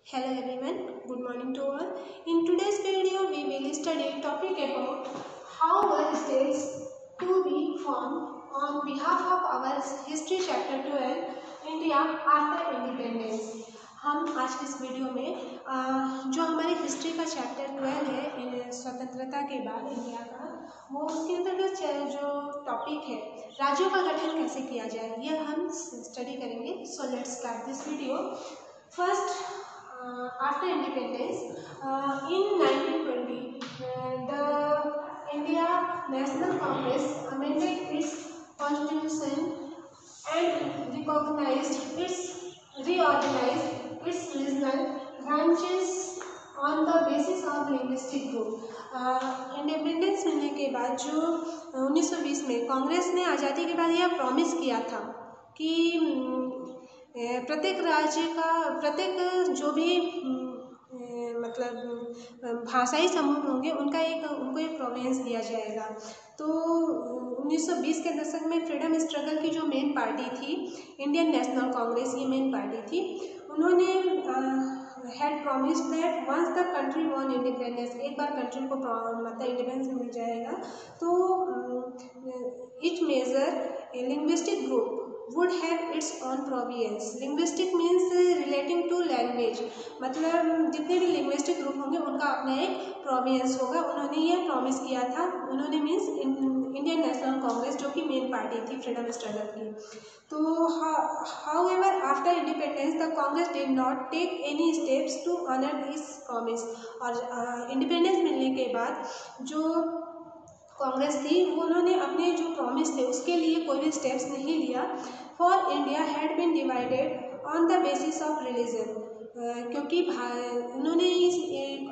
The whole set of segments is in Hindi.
Hello everyone, good morning to all. In today's video, we will study topic about how were states to be formed on behalf of our history chapter 12 India after independence. हम आज इस वीडियो में जो हमारी हिस्ट्री का चैप्टर 12 है स्वतंत्रता के बाद इंडिया का, वो उसके अंतर्गत जो टॉपिक है राज्यों का गठन कैसे किया जाए ये हम स्टडी करेंगे. So let's start this video. First, after independence, in 1920, the India National Congress amended its constitution and reorganized its regional branches on the basis of linguistic group. Independence मिलने के बाद जो 1920 में कांग्रेस ने आज़ादी के बाद यह प्रॉमिस किया था कि प्रत्येक राज्य का प्रत्येक जो भी मतलब भाषाई समूह होंगे उनको एक प्रोविंस दिया जाएगा. तो 1920 के दशक में फ्रीडम स्ट्रगल की जो मेन पार्टी थी इंडियन नेशनल कांग्रेस, ये मेन पार्टी थी. उन्होंने had promised that once the country won independence, एक बार कंट्री को मतलब इंडिपेंडेंस मिल जाएगा तो each major linguistic group would have its own province. Linguistic means relating to language, मतलब जितने भी linguistic ग्रुप होंगे उनका अपना एक प्रोविंस होगा. उन्होंने ये प्रॉमिस किया था. उन्होंने मीन्स इंडियन नेशनल कांग्रेस जो कि मेन पार्टी थी फ्रीडम स्ट्रगल की. तो however after independence the Congress did not take any steps to honor this promise. और इंडिपेंडेंस मिलने के बाद जो कांग्रेस थी उन्होंने अपने जो प्रॉमिस थे उसके लिए कोई भी स्टेप्स नहीं लिया. For India had been divided on the basis of religion, क्योंकि उन्होंने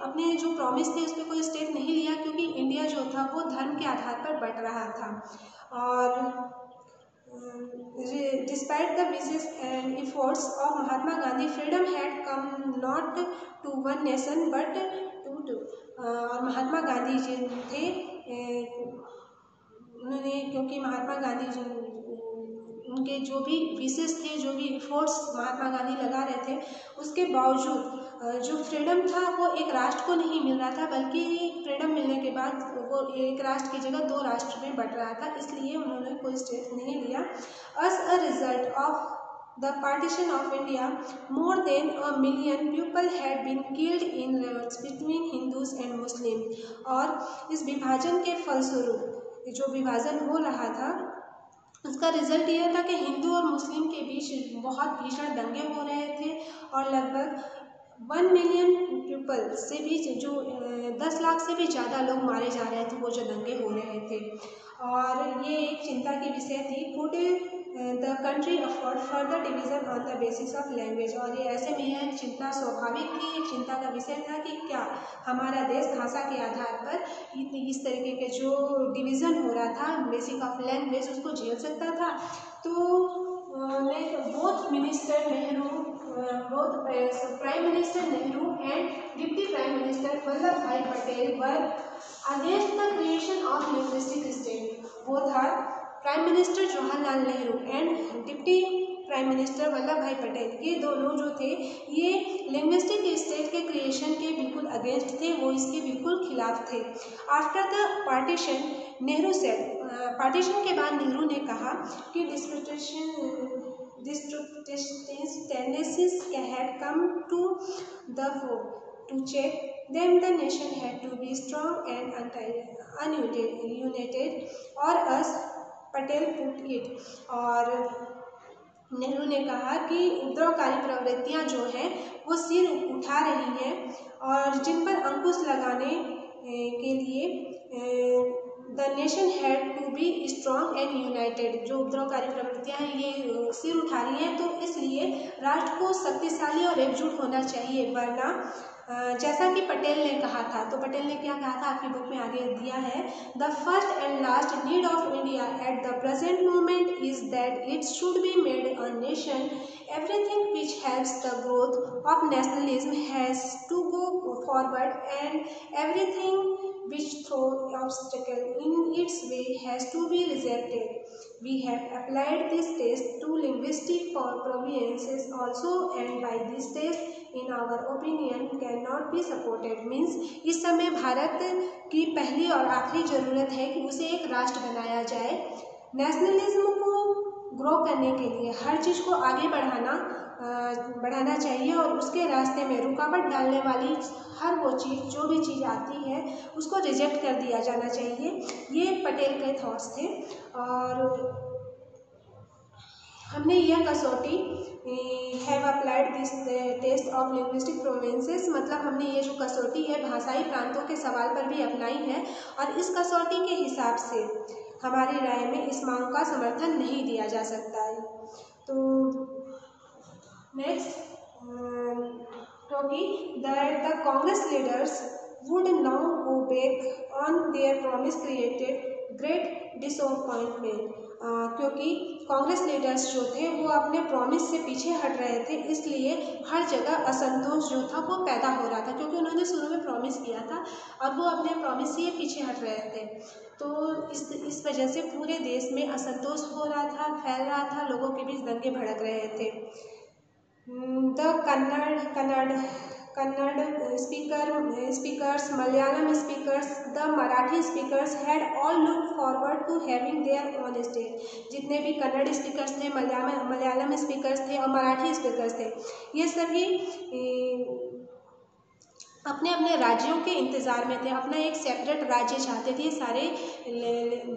अपने जो प्रॉमिस थे उस पर कोई स्टेप नहीं लिया क्योंकि इंडिया जो था वो धर्म के आधार पर बट रहा था. और despite the wishes and efforts of Mahatma Gandhi freedom had come not to one nation but two. और महात्मा गांधी जी थे, उन्होंने क्योंकि महात्मा गांधी जी उनके जो भी विशेष थे, जो भी एफर्ट्स महात्मा गांधी लगा रहे थे उसके बावजूद जो फ्रीडम था वो एक राष्ट्र को नहीं मिल रहा था बल्कि फ्रीडम मिलने के बाद वो एक राष्ट्र की जगह दो राष्ट्र में बट रहा था. इसलिए उन्होंने कोई स्टेप नहीं लिया. As a result of the partition of India, more than 1 million people had been killed in riots between Hindus and Muslims. और इस विभाजन के फलस्वरूप जो विभाजन हो रहा था उसका रिजल्ट यह था कि हिंदू और मुस्लिम के बीच बहुत भीषण दंगे हो रहे थे और लगभग 1 मिलियन पीपल से भी जो 10 लाख से भी ज़्यादा लोग मारे जा रहे थे वो जो दंगे हो रहे थे. और ये एक चिंता की विषय थी. Could the country afford further division on the basis of language. और ये ऐसे में यह चिंता स्वाभाविक थी, एक चिंता का विषय था कि क्या हमारा देश भाषा के आधार पर इस तरीके के जो डिवीज़न हो रहा था बेसिक ऑफ लैंग्वेज उसको झेल सकता था. तो both minister Nehru, both Prime Minister Nehru and Deputy Prime Minister Vallabh Bhai Patel were against the creation of linguistic state. Both are Prime Minister Jawaharlal Nehru and Deputy Prime Minister Vallabh Bhai Patel, ये दोनों जो थे ये लिंग्विस्टिक स्टेट के क्रिएशन के बिल्कुल अगेंस्ट थे, वो इसके बिल्कुल खिलाफ थे. After the partition Nehru said, partition के बाद नेहरू ने कहा कि tendencies had come to the fore. To check them, the nation had to be strong and united, or as Patel put it. और नेहरू ने कहा कि उपद्रवकारी प्रवृत्तियां जो हैं वो सिर उठा रही हैं और जिन पर अंकुश लगाने के लिए the nation had to be strong and united. जो उपद्रवकारी प्रवृत्तियां हैं ये सिर उठा रही हैं तो इसलिए राष्ट्र को शक्तिशाली और एकजुट होना चाहिए. वरना जैसा कि पटेल ने कहा था, तो पटेल ने क्या कहा था आपकी बुक में आगे दिया है. The first and last need of India at the present moment is that it should be made a nation. Everything which helps the growth of nationalism has to go forward and everything which throw obstacle in its way has to be rejected. We have applied this test to linguistic provinces also, and by this test in our opinion can not be supported. Means इस समय भारत की पहली और आखिरी ज़रूरत है कि उसे एक राष्ट्र बनाया जाए। नेशनलिज्म को ग्रो करने के लिए हर चीज़ को आगे बढ़ाना चाहिए और उसके रास्ते में रुकावट डालने वाली हर वो चीज़, जो भी चीज़ आती है उसको रिजेक्ट कर दिया जाना चाहिए। ये पटेल के थॉट्स थे। और हमने यह कसौटी have applied this test of linguistic provinces, मतलब हमने ये जो कसौटी है भाषाई प्रांतों के सवाल पर भी अपनाई है और इस कसौटी के हिसाब से हमारी राय में इस मांग का समर्थन नहीं दिया जा सकता है। तो next topic that the Congress leaders would now go back on their promise created great disappointment। क्योंकि कांग्रेस लीडर्स जो थे वो अपने प्रॉमिस से पीछे हट रहे थे, इसलिए हर जगह असंतोष जो था वो पैदा हो रहा था, क्योंकि उन्होंने शुरू में प्रॉमिस किया था और वो अपने प्रॉमिस से पीछे हट रहे थे। तो इस वजह से पूरे देश में असंतोष हो रहा था, फैल रहा था, लोगों के बीच दंगे भड़क रहे थे। The Kannada speakers, Malayalam speakers, the Marathi speakers had all looked forward to having their own state। जितने भी कन्नड़ स्पीकर्स थे, मलयालम स्पीकर्स थे और मराठी स्पीकर्स थे, ये सभी अपने अपने राज्यों के इंतज़ार में थे, अपना एक सेपरेट राज्य चाहते थे सारे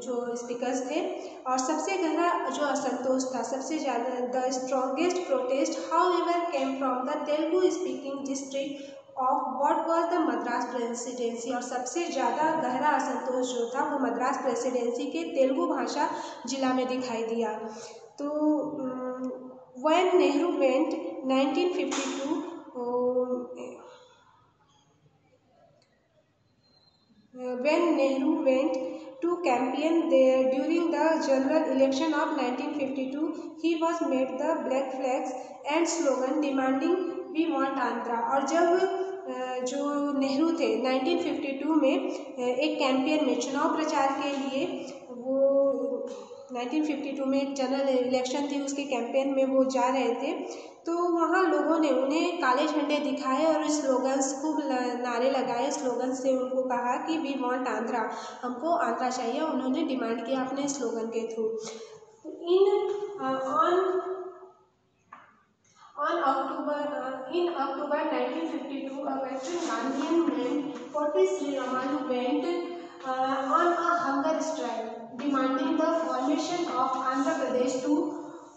जो स्पीकर्स थे। और सबसे गहरा जो असंतोष था, सबसे ज़्यादा the strongest protest however came from the Telugu speaking district of what was the Madras presidency. और सबसे ज़्यादा गहरा असंतोष जो था वो मद्रास प्रेसिडेंसी के तेलुगु भाषा जिला में दिखाई दिया। तो when Nehru went 1952 when Nehru went to campaign there during the general election of 1952, he was met the black flags and slogan demanding we want Andhra। और जब जो नेहरू थे 1952 में एक कैंपेन में, चुनाव प्रचार के लिए, वो 1952 में एक जनरल इलेक्शन थी, उसके कैंपेन में वो जा रहे थे, तो वहाँ लोगों ने उन्हें काले झंडे दिखाए और स्लोगन्स खूब नारे लगाए। स्लोगन से उनको कहा कि वी वांट आंध्रा, हमको आंध्रा चाहिए, उन्होंने डिमांड किया अपने स्लोगन के through. In October 1952, a veteran Gandhian man, Potty Sri Ramalu, went on a hunger strike demanding the formation of Andhra Pradesh to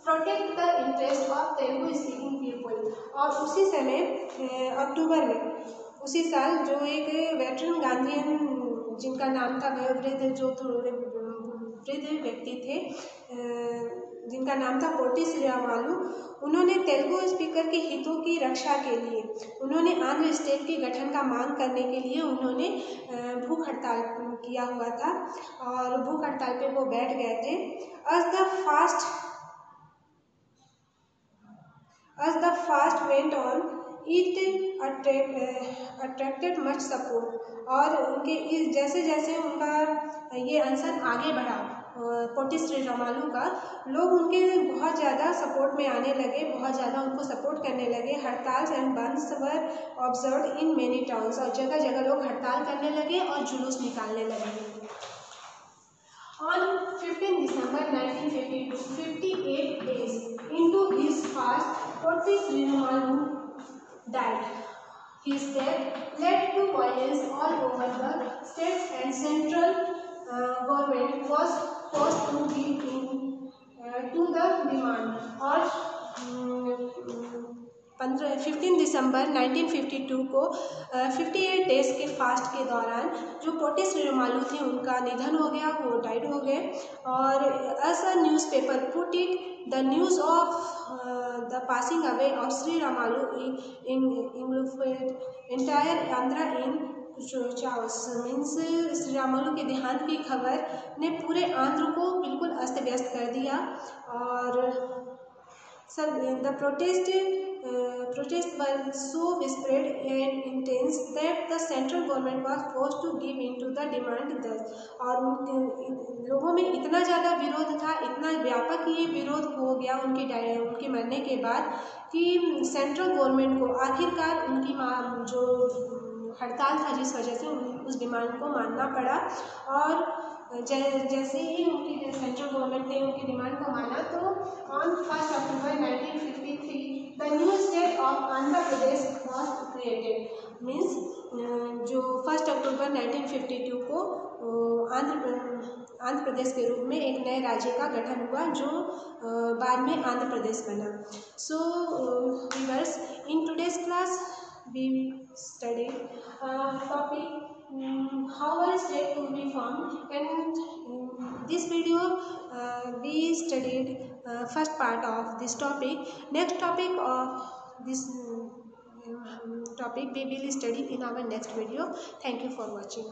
protect the interest of Telugu speaking people. और उसी समय अक्टूबर में उसी साल जो एक वेटरन गांधीयन, जिनका नाम था वयोवृद्ध, जो थोड़े वृद्ध व्यक्ति थे, जिनका नाम था पोटी श्रीरामालू, उन्होंने तेलुगु स्पीकर के हितों की रक्षा के लिए, उन्होंने आंध्र स्टेट के गठन का मांग करने के लिए उन्होंने भूख हड़ताल किया हुआ था और भूख हड़ताल पे वो बैठ गए थे। As the fast went on, it attracted much support। और उनके जैसे जैसे उनका ये अनशन आगे बढ़ा, पोटी श्री रामालू का, लोग उनके बहुत ज़्यादा सपोर्ट में आने लगे, बहुत ज़्यादा उनको सपोर्ट करने लगे। हड़ताल and bandhs were observed in many towns. और जगह जगह लोग हड़ताल करने लगे और जुलूस निकालने लगे। On 15 December 1952, 58 days into his fast, Potty Sriramalu died. His death led to violence all over the states and central government was forced to give in to the demand। और 15 दिसंबर 1952 को 58 डेज के फास्ट के दौरान जो पोटी श्रीरामालू थे उनका निधन हो गया, वो डाइड हो गए। और as a newspaper put it, the news of the passing away of Sriramulu entire Andhra in chaos. Means Sriramulu के देहांत की खबर ने पूरे आंध्र को बिल्कुल अस्त व्यस्त कर दिया। और सब the protest protests were so widespread and intense that the central government was forced to give in to the demand thus। और लोगों में इतना ज़्यादा विरोध था, इतना व्यापक ये विरोध हो गया उनके मरने के बाद कि सेंट्रल गवर्नमेंट को आखिरकार उनकी जो हड़ताल था जिस वजह से उस डिमांड को मानना पड़ा। और जैसे ही उनकी सेंट्रल गवर्नमेंट ने उनकी डिमांड को माना तो on 1 October 1953 the new state of Andhra Pradesh was created. Means जो 1 अक्टूबर 1952 को आंध्र प्रदेश के रूप में एक नए राज्य का गठन हुआ जो बाद में आंध्र प्रदेश बना। So viewers, in today's class we studied topic how our state will be formed, and in this video we studied first part of this topic. Next topic of this topic we will study in our next video. Thank you for watching.